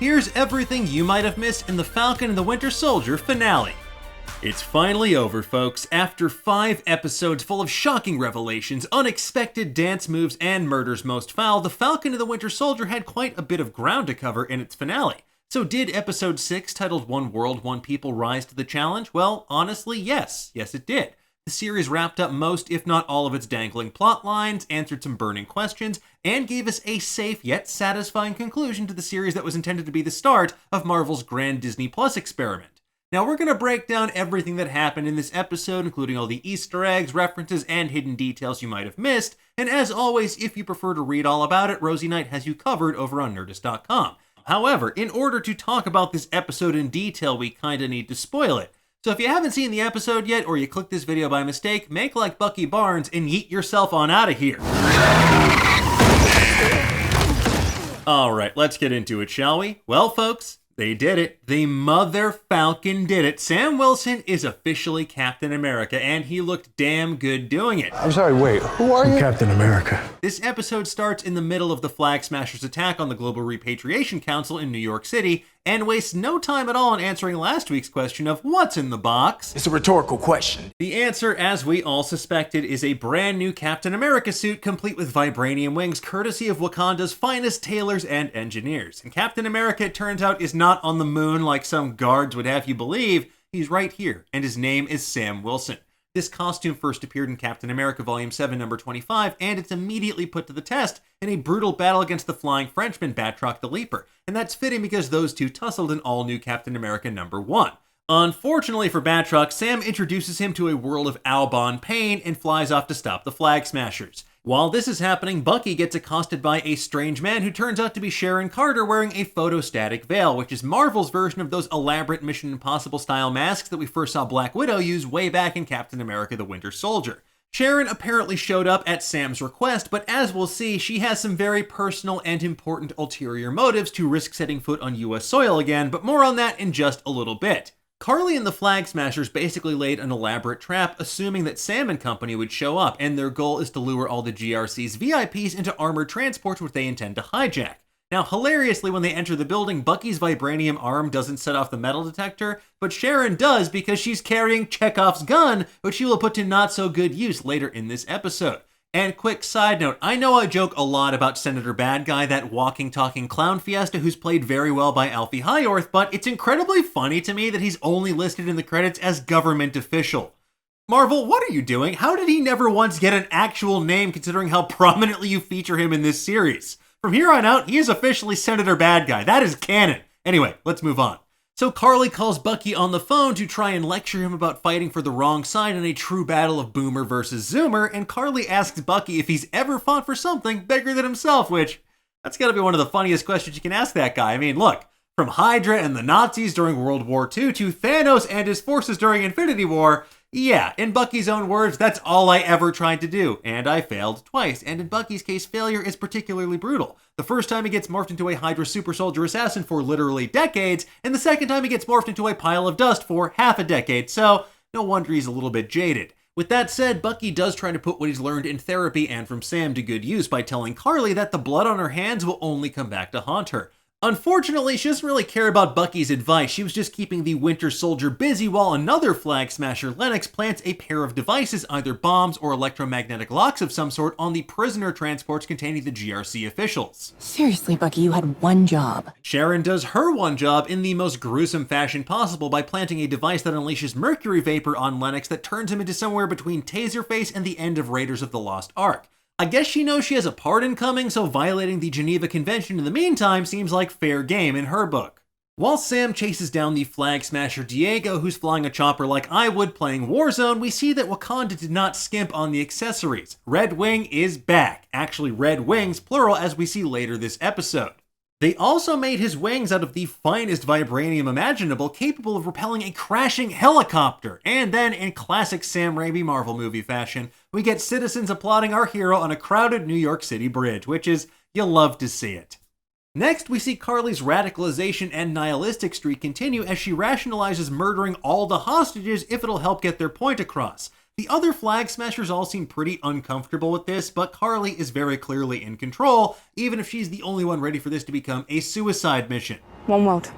here's everything you might have missed in the Falcon and the Winter Soldier finale. It's finally over, folks. After 5 episodes full of shocking revelations, unexpected dance moves, and murders most foul, the Falcon and the Winter Soldier had quite a bit of ground to cover in its finale. So did episode 6, titled One World, One People, rise to the challenge? Well, honestly, yes. Yes, it did. The series wrapped up most, if not all, of its dangling plot lines, answered some burning questions, and gave us a safe yet satisfying conclusion to the series that was intended to be the start of Marvel's grand Disney Plus experiment. Now, we're going to break down everything that happened in this episode, including all the Easter eggs, references, and hidden details you might have missed. And as always, if you prefer to read all about it, Rosie Knight has you covered over on Nerdist.com. However, in order to talk about this episode in detail, we kinda need to spoil it. So if you haven't seen the episode yet, or you clicked this video by mistake, make like Bucky Barnes and yeet yourself on out of here. Alright, let's get into it, shall we? Well, folks, they did it. The Mother Falcon did it. Sam Wilson is officially Captain America, and he looked damn good doing it. I'm sorry, wait, who are you? Captain America. This episode starts in the middle of the Flag Smashers' attack on the Global Repatriation Council in New York City, and wastes no time at all in answering last week's question of what's in the box. It's a rhetorical question. The answer, as we all suspected, is a brand new Captain America suit complete with vibranium wings, courtesy of Wakanda's finest tailors and engineers. And Captain America, it turns out, is not on the moon like some guards would have you believe. He's right here, and his name is Sam Wilson. This costume first appeared in Captain America Volume 7, number 25, and it's immediately put to the test in a brutal battle against the Flying Frenchman, Batroc the Leaper. And that's fitting because those two tussled in all-new Captain America number 1. Unfortunately for Batroc, Sam introduces him to a world of Albon pain and flies off to stop the Flag Smashers. While this is happening, Bucky gets accosted by a strange man who turns out to be Sharon Carter wearing a photostatic veil, which is Marvel's version of those elaborate Mission Impossible-style masks that we first saw Black Widow use way back in Captain America the Winter Soldier. Sharon apparently showed up at Sam's request, but as we'll see, she has some very personal and important ulterior motives to risk setting foot on US soil again, but more on that in just a little bit. Carly and the Flag Smashers basically laid an elaborate trap, assuming that Sam and company would show up, and their goal is to lure all the GRC's VIPs into armored transports which they intend to hijack. Now, hilariously, when they enter the building, Bucky's vibranium arm doesn't set off the metal detector, but Sharon does because she's carrying Chekhov's gun, which she will put to not so good use later in this episode. And quick side note, I know I joke a lot about Senator Bad Guy, that walking, talking clown fiesta who's played very well by Alfie Highorth, but it's incredibly funny to me that he's only listed in the credits as government official. Marvel, what are you doing? How did he never once get an actual name considering how prominently you feature him in this series? From here on out, he is officially Senator Bad Guy. That is canon. Anyway, let's move on. So Carly calls Bucky on the phone to try and lecture him about fighting for the wrong side in a true battle of Boomer versus Zoomer, and Carly asks Bucky if he's ever fought for something bigger than himself, which, that's gotta be one of the funniest questions you can ask that guy. I mean, look, from Hydra and the Nazis during World War II to Thanos and his forces during Infinity War, yeah, in Bucky's own words, that's all I ever tried to do, and I failed twice, and in Bucky's case, failure is particularly brutal. The first time he gets morphed into a Hydra super soldier assassin for literally decades, and the second time he gets morphed into a pile of dust for half a decade, so no wonder he's a little bit jaded. With that said, Bucky does try to put what he's learned in therapy and from Sam to good use by telling Carly that the blood on her hands will only come back to haunt her. Unfortunately, she doesn't really care about Bucky's advice. She was just keeping the Winter Soldier busy while another Flag Smasher, Lennox, plants a pair of devices, either bombs or electromagnetic locks of some sort, on the prisoner transports containing the GRC officials. Seriously, Bucky, you had one job. Sharon does her one job in the most gruesome fashion possible by planting a device that unleashes mercury vapor on Lennox that turns him into somewhere between Taserface and the end of Raiders of the Lost Ark. I guess she knows she has a pardon coming, so violating the Geneva Convention in the meantime seems like fair game in her book. While Sam chases down the Flag Smasher Diego, who's flying a chopper like I would playing Warzone, we see that Wakanda did not skimp on the accessories. Red Wing is back. Actually, Red Wings, plural, as we see later this episode. They also made his wings out of the finest vibranium imaginable, capable of repelling a crashing helicopter. And then, in classic Sam Raimi Marvel movie fashion, we get citizens applauding our hero on a crowded New York City bridge, which is, you'll love to see it. Next, we see Carly's radicalization and nihilistic streak continue as she rationalizes murdering all the hostages if it'll help get their point across. The other Flag Smashers all seem pretty uncomfortable with this, but Carly is very clearly in control, even if she's the only one ready for this to become a suicide mission. One world.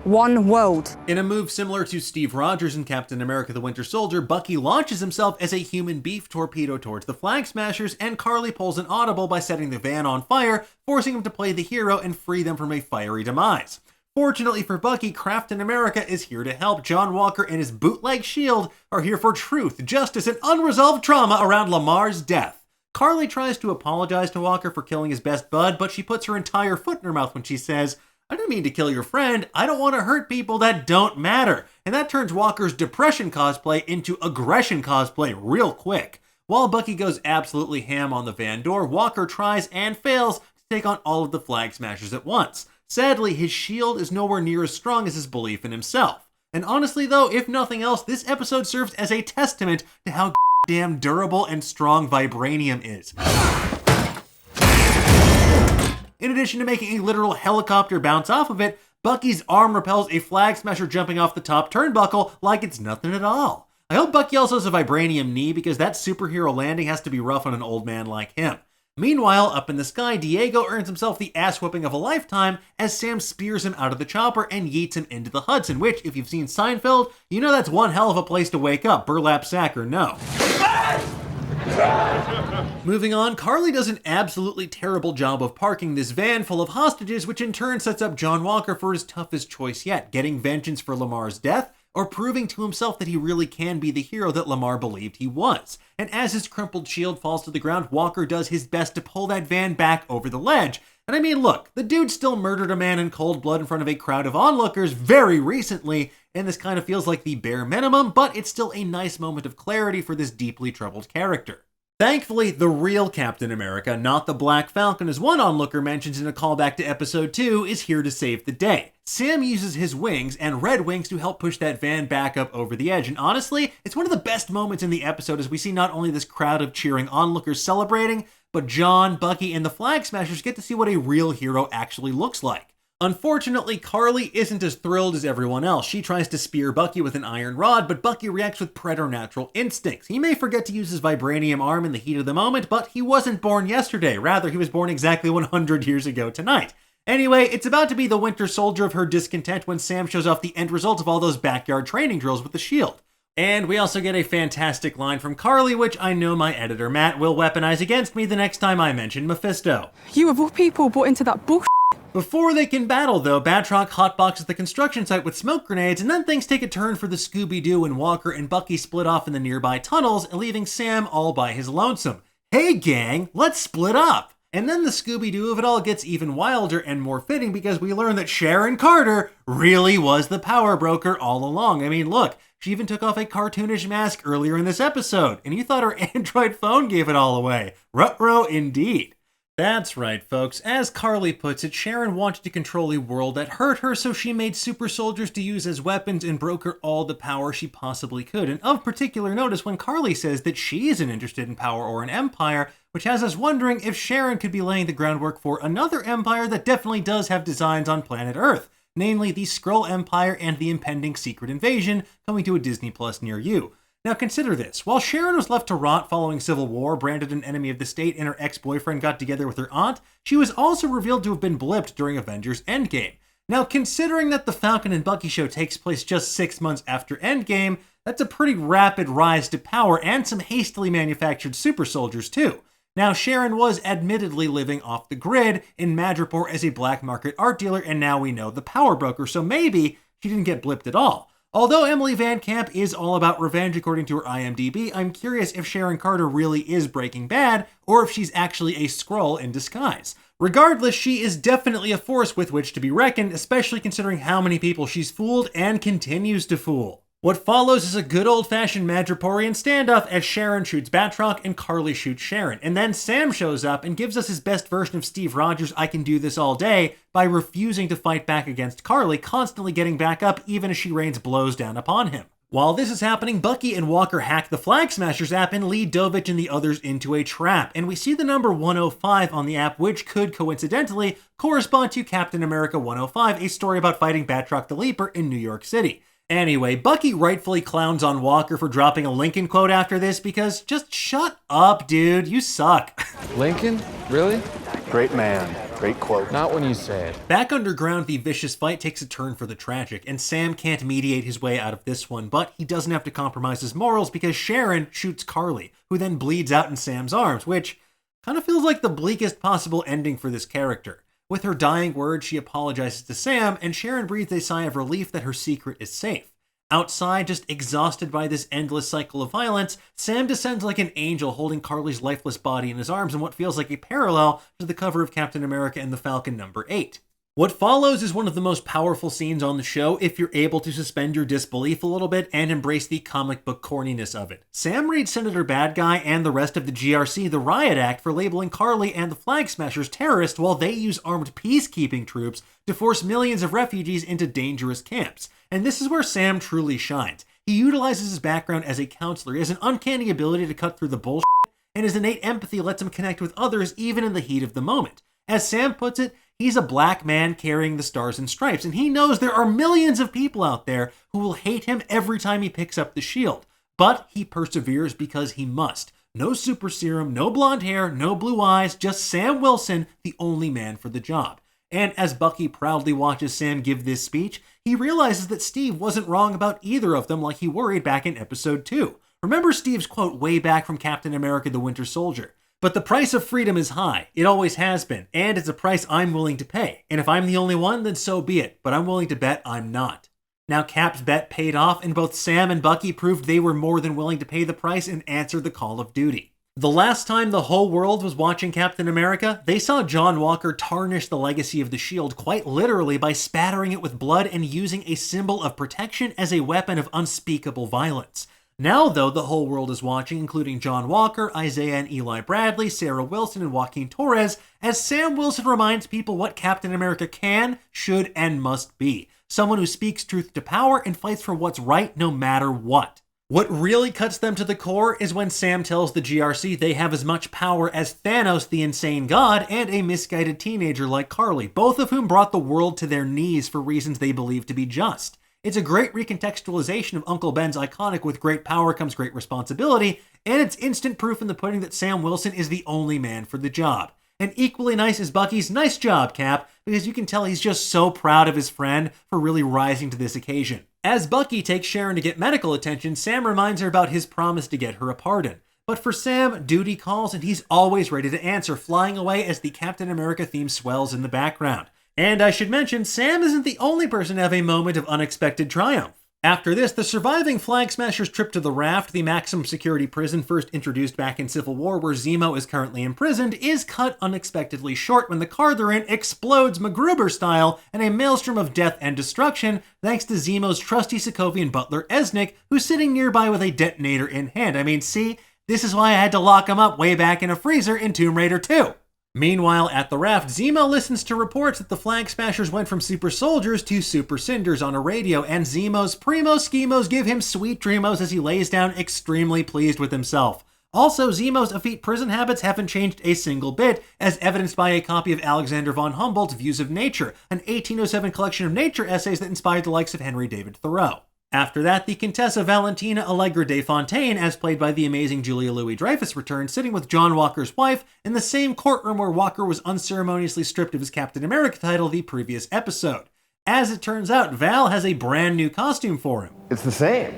One world. In a move similar to Steve Rogers in Captain America the Winter Soldier, Bucky launches himself as a human beef torpedo towards the Flag Smashers, and Carly pulls an audible by setting the van on fire, forcing him to play the hero and free them from a fiery demise. Fortunately for Bucky, Captain America is here to help. John Walker and his bootleg shield are here for truth, justice, and unresolved trauma around Lamar's death. Carly tries to apologize to Walker for killing his best bud, but she puts her entire foot in her mouth when she says, "I didn't mean to kill your friend. I don't want to hurt people that don't matter." And that turns Walker's depression cosplay into aggression cosplay real quick. While Bucky goes absolutely ham on the van door, Walker tries and fails to take on all of the Flag Smashers at once. Sadly, his shield is nowhere near as strong as his belief in himself. And honestly though, if nothing else, this episode serves as a testament to how damn durable and strong vibranium is. In addition to making a literal helicopter bounce off of it, Bucky's arm repels a Flag Smasher jumping off the top turnbuckle like it's nothing at all. I hope Bucky also has a vibranium knee, because that superhero landing has to be rough on an old man like him. Meanwhile, up in the sky, Diego earns himself the ass-whipping of a lifetime as Sam spears him out of the chopper and yeets him into the Hudson, which, if you've seen Seinfeld, you know that's one hell of a place to wake up, burlap sack or no. Moving on, Carly does an absolutely terrible job of parking this van full of hostages, which in turn sets up John Walker for his toughest choice yet, getting vengeance for Lamar's death, or proving to himself that he really can be the hero that Lamar believed he was. And as his crumpled shield falls to the ground, Walker does his best to pull that van back over the ledge. And I mean, look, the dude still murdered a man in cold blood in front of a crowd of onlookers very recently, and this kind of feels like the bare minimum, but it's still a nice moment of clarity for this deeply troubled character. Thankfully, the real Captain America, not the Black Falcon, as one onlooker mentions in a callback to episode 2, is here to save the day. Sam uses his wings and red wings to help push that van back up over the edge, and honestly, it's one of the best moments in the episode as we see not only this crowd of cheering onlookers celebrating, but John, Bucky, and the Flag Smashers get to see what a real hero actually looks like. Unfortunately, Carly isn't as thrilled as everyone else. She tries to spear Bucky with an iron rod, but Bucky reacts with preternatural instincts. He may forget to use his vibranium arm in the heat of the moment, but he wasn't born yesterday. Rather, he was born exactly 100 years ago tonight. Anyway, it's about to be the Winter Soldier of her discontent when Sam shows off the end result of all those backyard training drills with the shield. And we also get a fantastic line from Carly, which I know my editor Matt will weaponize against me the next time I mention Mephisto. You of all people bought into that bullshit. Before they can battle, though, Batroc hotboxes the construction site with smoke grenades, and then things take a turn for the Scooby-Doo when Walker and Bucky split off in the nearby tunnels, leaving Sam all by his lonesome. Hey gang, let's split up! And then the Scooby-Doo of it all gets even wilder and more fitting because we learn that Sharon Carter really was the power broker all along. I mean, look, she even took off a cartoonish mask earlier in this episode, and you thought her Android phone gave it all away. Ruh-roh indeed. That's right, folks. As Carly puts it, Sharon wanted to control a world that hurt her, so she made super soldiers to use as weapons and broker all the power she possibly could. And of particular notice when Carly says that she isn't interested in power or an empire, which has us wondering if Sharon could be laying the groundwork for another empire that definitely does have designs on planet Earth, namely the Skrull Empire and the impending secret invasion coming to a Disney Plus near you. Now consider this, while Sharon was left to rot following Civil War, branded an enemy of the state, and her ex-boyfriend got together with her aunt, she was also revealed to have been blipped during Avengers Endgame. Now considering that the Falcon and Bucky Show takes place just 6 months after Endgame, that's a pretty rapid rise to power and some hastily manufactured super soldiers too. Now Sharon was admittedly living off the grid in Madripoor as a black market art dealer, and now we know the power broker, so maybe she didn't get blipped at all. Although Emily Van Camp is all about revenge according to her IMDb, I'm curious if Sharon Carter really is Breaking Bad, or if she's actually a Skrull in disguise. Regardless, she is definitely a force with which to be reckoned, especially considering how many people she's fooled and continues to fool. What follows is a good old-fashioned Madripoorian standoff as Sharon shoots Batroc and Carly shoots Sharon. And then Sam shows up and gives us his best version of Steve Rogers' I can do this all day by refusing to fight back against Carly, constantly getting back up even as she rains blows down upon him. While this is happening, Bucky and Walker hack the Flag Smashers app and lead Dovich and the others into a trap, and we see the number 105 on the app, which could coincidentally correspond to Captain America 105, a story about fighting Batroc the Leaper in New York City. Anyway, Bucky rightfully clowns on Walker for dropping a Lincoln quote after this because just shut up, dude, you suck. Lincoln? Really? Great man. Great quote. Not when you say it. Back underground, the vicious fight takes a turn for the tragic, and Sam can't mediate his way out of this one, but he doesn't have to compromise his morals because Sharon shoots Carly, who then bleeds out in Sam's arms, which kind of feels like the bleakest possible ending for this character. With her dying words, she apologizes to Sam, and Sharon breathes a sigh of relief that her secret is safe. Outside, just exhausted by this endless cycle of violence, Sam descends like an angel holding Carly's lifeless body in his arms in what feels like a parallel to the cover of Captain America and the Falcon number 8. What follows is one of the most powerful scenes on the show if you're able to suspend your disbelief a little bit and embrace the comic book corniness of it. Sam reads Senator Bad Guy and the rest of the GRC the Riot Act for labeling Carly and the Flag Smashers terrorists while they use armed peacekeeping troops to force millions of refugees into dangerous camps. And this is where Sam truly shines. He utilizes his background as a counselor. He has an uncanny ability to cut through the bullshit, and his innate empathy lets him connect with others even in the heat of the moment. As Sam puts it, he's a black man carrying the stars and stripes, and he knows there are millions of people out there who will hate him every time he picks up the shield. But he perseveres because he must. No super serum, no blonde hair, no blue eyes, just Sam Wilson, the only man for the job. And as Bucky proudly watches Sam give this speech, he realizes that Steve wasn't wrong about either of them like he worried back in episode 2. Remember Steve's quote way back from Captain America the Winter Soldier. But the price of freedom is high. It always has been. And it's a price I'm willing to pay. And if I'm the only one, then so be it. But I'm willing to bet I'm not. Now Cap's bet paid off, and both Sam and Bucky proved they were more than willing to pay the price and answer the call of duty. The last time the whole world was watching Captain America, they saw John Walker tarnish the legacy of the shield quite literally by spattering it with blood and using a symbol of protection as a weapon of unspeakable violence. Now, though, the whole world is watching, including John Walker, Isaiah and Eli Bradley, Sarah Wilson, and Joaquin Torres, as Sam Wilson reminds people what Captain America can, should, and must be. Someone who speaks truth to power and fights for what's right no matter what. What really cuts them to the core is when Sam tells the GRC they have as much power as Thanos, the insane god, and a misguided teenager like Carly, both of whom brought the world to their knees for reasons they believe to be just. It's a great recontextualization of Uncle Ben's iconic "with great power comes great responsibility," and it's instant proof in the pudding that Sam Wilson is the only man for the job. And equally nice is Bucky's "nice job, Cap," because you can tell he's just so proud of his friend for really rising to this occasion. As Bucky takes Sharon to get medical attention, Sam reminds her about his promise to get her a pardon. But for Sam, duty calls and he's always ready to answer, flying away as the Captain America theme swells in the background. And I should mention, Sam isn't the only person to have a moment of unexpected triumph. After this, the surviving Flag Smashers trip to the Raft, the maximum security prison first introduced back in Civil War where Zemo is currently imprisoned, is cut unexpectedly short when the car they're in explodes MacGruber style in a maelstrom of death and destruction thanks to Zemo's trusty Sokovian butler Esnik, who's sitting nearby with a detonator in hand. I mean, see, this is why I had to lock him up way back in a freezer in Tomb Raider 2. Meanwhile, at the Raft, Zemo listens to reports that the Flag Smashers went from super soldiers to super cinders on a radio, and Zemo's primo schemos give him sweet dreamos as he lays down extremely pleased with himself. Also, Zemo's effete prison habits haven't changed a single bit, as evidenced by a copy of Alexander von Humboldt's Views of Nature, an 1807 collection of nature essays that inspired the likes of Henry David Thoreau. After that, the Contessa Valentina Allegra de Fontaine, as played by the amazing Julia Louis-Dreyfus, returned, sitting with John Walker's wife in the same courtroom where Walker was unceremoniously stripped of his Captain America title the previous episode. As it turns out, Val has a brand new costume for him. It's the same,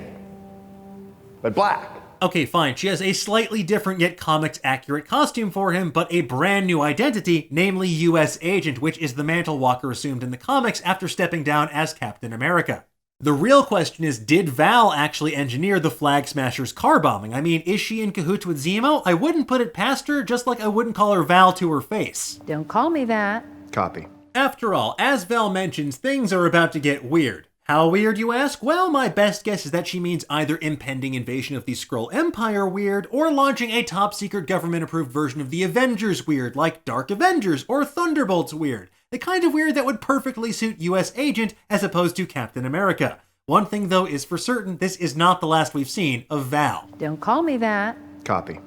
but black. Okay, fine, she has a slightly different yet comics-accurate costume for him, but a brand new identity, namely U.S. Agent, which is the mantle Walker assumed in the comics after stepping down as Captain America. The real question is, did Val actually engineer the Flag Smashers car bombing? I mean, is she in cahoots with Zemo? I wouldn't put it past her, just like I wouldn't call her Val to her face. Don't call me that. Copy. After all, as Val mentions, things are about to get weird. How weird, you ask? Well, my best guess is that she means either impending invasion of the Skrull Empire weird, or launching a top-secret government-approved version of the Avengers weird, like Dark Avengers or Thunderbolts weird. The kind of weird that would perfectly suit U.S. Agent as opposed to Captain America. One thing though is for certain, this is not the last we've seen of Val. Don't call me that. Copy.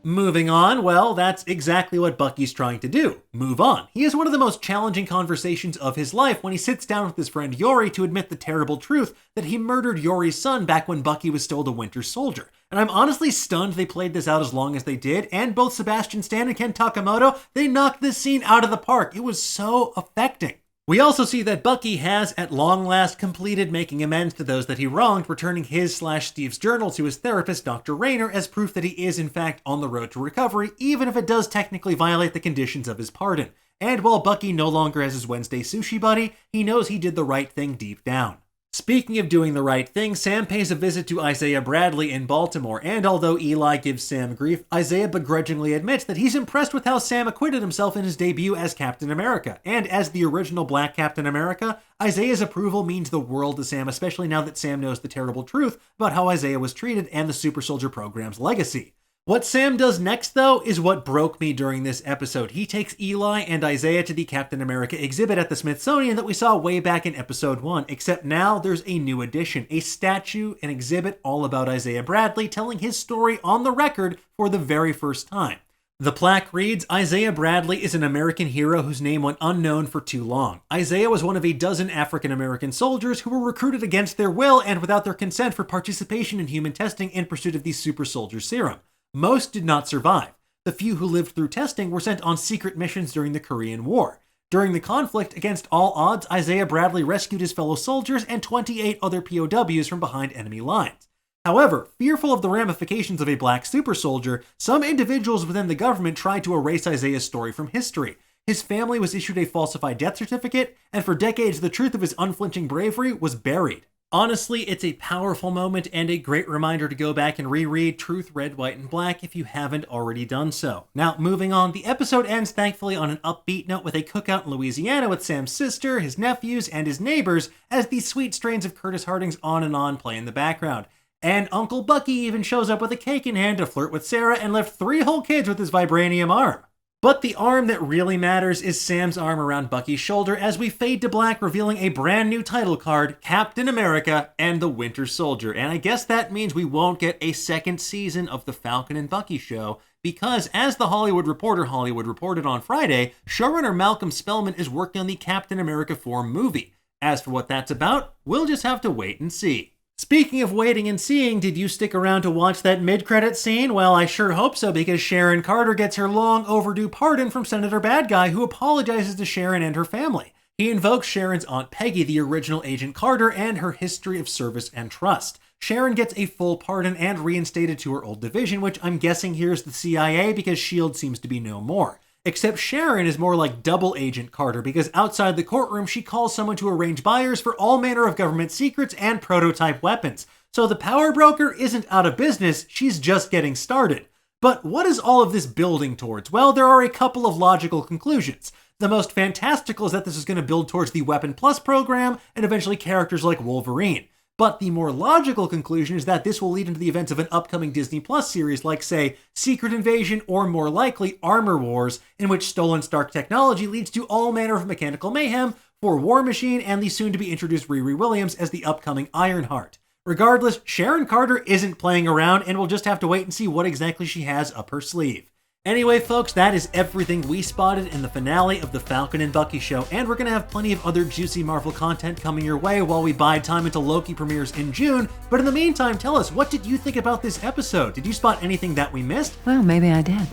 Moving on, well, that's exactly what Bucky's trying to do. Move on. He has one of the most challenging conversations of his life when he sits down with his friend Yori to admit the terrible truth that he murdered Yori's son back when Bucky was still the Winter Soldier. And I'm honestly stunned they played this out as long as they did, and both Sebastian Stan and Ken Takamoto, they knocked this scene out of the park. It was so affecting. We also see that Bucky has, at long last, completed making amends to those that he wronged, returning his/Steve's journal to his therapist, Dr. Rayner, as proof that he is, in fact, on the road to recovery, even if it does technically violate the conditions of his pardon. And while Bucky no longer has his Wednesday sushi buddy, he knows he did the right thing deep down. Speaking of doing the right thing, Sam pays a visit to Isaiah Bradley in Baltimore, and although Eli gives Sam grief, Isaiah begrudgingly admits that he's impressed with how Sam acquitted himself in his debut as Captain America, and as the original Black Captain America, Isaiah's approval means the world to Sam, especially now that Sam knows the terrible truth about how Isaiah was treated and the Super Soldier program's legacy. What Sam does next, though, is what broke me during this episode. He takes Eli and Isaiah to the Captain America exhibit at the Smithsonian that we saw way back in episode 1, except now there's a new addition, a statue, an exhibit all about Isaiah Bradley telling his story on the record for the very first time. The plaque reads, Isaiah Bradley is an American hero whose name went unknown for too long. Isaiah was one of a dozen African-American soldiers who were recruited against their will and without their consent for participation in human testing in pursuit of the Super Soldier Serum. Most did not survive. The few who lived through testing were sent on secret missions during the Korean War. During the conflict, against all odds, Isaiah Bradley rescued his fellow soldiers and 28 other POWs from behind enemy lines. However, fearful of the ramifications of a black super soldier, some individuals within the government tried to erase Isaiah's story from history. His family was issued a falsified death certificate, and for decades the truth of his unflinching bravery was buried. Honestly, it's a powerful moment and a great reminder to go back and reread Truth, Red, White, and Black if you haven't already done so. Now, moving on, the episode ends thankfully on an upbeat note with a cookout in Louisiana with Sam's sister, his nephews, and his neighbors as the sweet strains of Curtis Harding's On and On play in the background. And Uncle Bucky even shows up with a cake in hand to flirt with Sarah and lift 3 whole kids with his vibranium arm. But the arm that really matters is Sam's arm around Bucky's shoulder as we fade to black, revealing a brand new title card, Captain America and the Winter Soldier. And I guess that means we won't get a second season of the Falcon and Bucky Show, because as the Hollywood Reporter reported on Friday, showrunner Malcolm Spellman is working on the Captain America 4 movie. As for what that's about, we'll just have to wait and see. Speaking of waiting and seeing, did you stick around to watch that mid-credit scene? Well, I sure hope so, because Sharon Carter gets her long overdue pardon from Senator Bad Guy, who apologizes to Sharon and her family. He invokes Sharon's Aunt Peggy, the original Agent Carter, and her history of service and trust. Sharon gets a full pardon and reinstated to her old division, which I'm guessing here is the CIA, because S.H.I.E.L.D. seems to be no more. Except Sharon is more like double Agent Carter, because outside the courtroom she calls someone to arrange buyers for all manner of government secrets and prototype weapons. So the power broker isn't out of business, she's just getting started. But what is all of this building towards? Well, there are a couple of logical conclusions. The most fantastical is that this is going to build towards the Weapon Plus program and eventually characters like Wolverine. But the more logical conclusion is that this will lead into the events of an upcoming Disney Plus series like, say, Secret Invasion or more likely Armor Wars, in which stolen Stark technology leads to all manner of mechanical mayhem for War Machine and the soon-to-be-introduced Riri Williams as the upcoming Ironheart. Regardless, Sharon Carter isn't playing around, and we'll just have to wait and see what exactly she has up her sleeve. Anyway, folks, that is everything we spotted in the finale of the Falcon and Bucky Show, and we're going to have plenty of other juicy Marvel content coming your way while we bide time until Loki premieres in June. But in the meantime, tell us, what did you think about this episode? Did you spot anything that we missed? Well, maybe I did.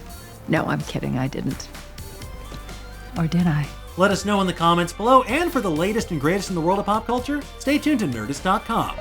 No, I'm kidding, I didn't. Or did I? Let us know in the comments below, and for the latest and greatest in the world of pop culture, stay tuned to Nerdist.com.